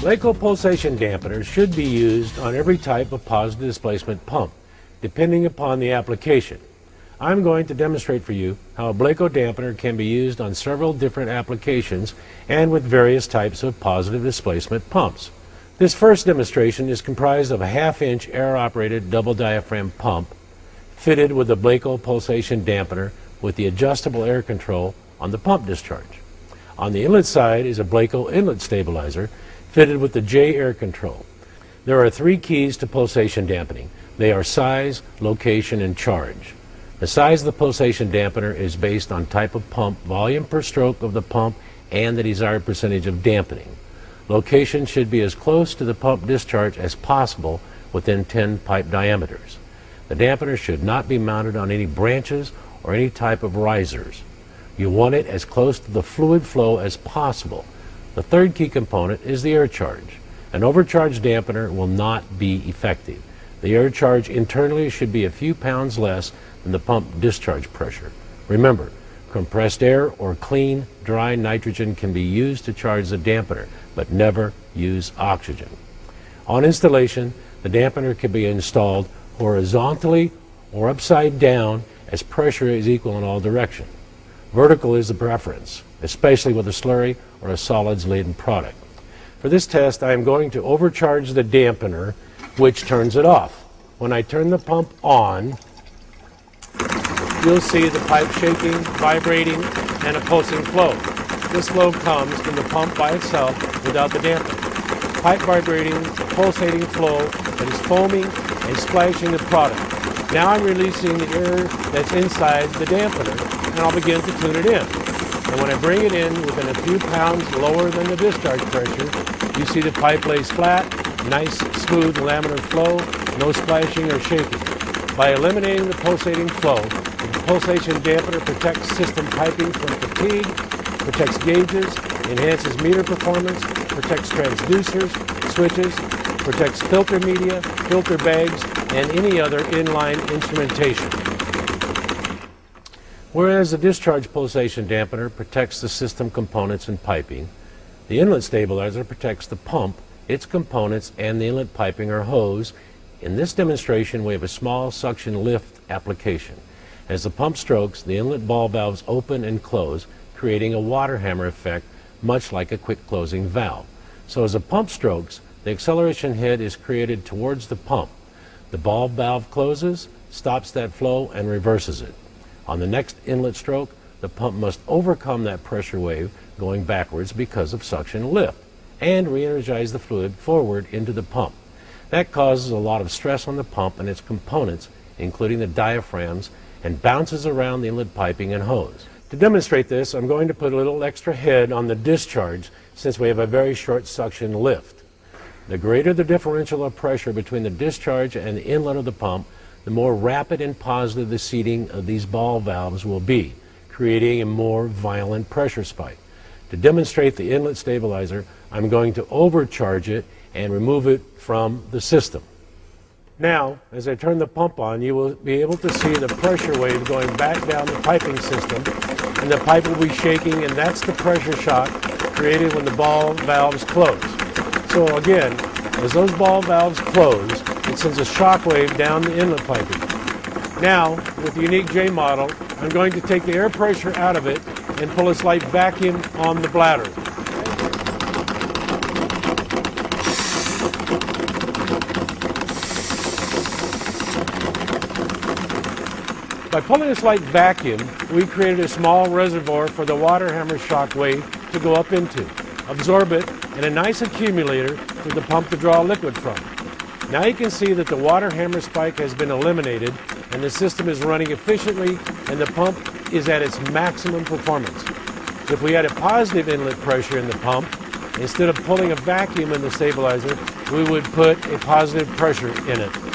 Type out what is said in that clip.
BLACOH pulsation dampeners should be used on every type of positive displacement pump, depending upon the application. I'm going to demonstrate for you how a BLACOH dampener can be used on several different applications and with various types of positive displacement pumps. This first demonstration is comprised of a half-inch air-operated double diaphragm pump fitted with a BLACOH pulsation dampener with the adjustable air control on the pump discharge. On the inlet side is a BLACOH inlet stabilizer fitted with the J air control. There are three keys to pulsation dampening. They are size, location, and charge. The size of the pulsation dampener is based on type of pump, volume per stroke of the pump, and the desired percentage of dampening. Location should be as close to the pump discharge as possible within 10 pipe diameters. The dampener should not be mounted on any branches or any type of risers. You want it as close to the fluid flow as possible. The third key component is the air charge. An overcharged dampener will not be effective. The air charge internally should be a few pounds less than the pump discharge pressure. Remember, compressed air or clean, dry nitrogen can be used to charge the dampener, but never use oxygen. On installation, the dampener can be installed horizontally or upside down as pressure is equal in all directions. Vertical is the preference, especially with a slurry or a solids-laden product. For this test, I am going to overcharge the dampener, which turns it off. When I turn the pump on, you'll see the pipe shaking, vibrating, and a pulsing flow. This flow comes from the pump by itself without the dampener. Pipe vibrating, pulsating flow that is foaming and splashing the product. Now I'm releasing the air that's inside the dampener, and I'll begin to tune it in. And when I bring it in within a few pounds lower than the discharge pressure, you see the pipe lays flat, nice smooth laminar flow, no splashing or shaking. By eliminating the pulsating flow, the pulsation dampener protects system piping from fatigue, protects gauges, enhances meter performance, protects transducers, switches, protects filter media, filter bags, and any other inline instrumentation. Whereas the discharge pulsation dampener protects the system components and piping, the inlet stabilizer protects the pump, its components, and the inlet piping or hose. In this demonstration, we have a small suction lift application. As the pump strokes, the inlet ball valves open and close, creating a water hammer effect, much like a quick closing valve. So as the pump strokes, the acceleration head is created towards the pump. The ball valve closes, stops that flow, and reverses it. On the next inlet stroke, the pump must overcome that pressure wave going backwards because of suction lift and re-energize the fluid forward into the pump. That causes a lot of stress on the pump and its components, including the diaphragms, and bounces around the inlet piping and hose. To demonstrate this, I'm going to put a little extra head on the discharge since we have a very short suction lift. The greater the differential of pressure between the discharge and the inlet of the pump, the more rapid and positive the seating of these ball valves will be, creating a more violent pressure spike. To demonstrate the inlet stabilizer, I'm going to overcharge it and remove it from the system. Now, as I turn the pump on, you will be able to see the pressure wave going back down the piping system, and the pipe will be shaking, and that's the pressure shock created when the ball valves close. So again, as those ball valves close, it sends a shock wave down the inlet piping. Now, with the unique J model, I'm going to take the air pressure out of it and pull a slight vacuum on the bladder. By pulling a slight vacuum, we created a small reservoir for the water hammer shock wave to go up into, absorb it, and a nice accumulator for the pump to draw liquid from. Now you can see that the water hammer spike has been eliminated and the system is running efficiently and the pump is at its maximum performance. If we had a positive inlet pressure in the pump, instead of pulling a vacuum in the stabilizer, we would put a positive pressure in it.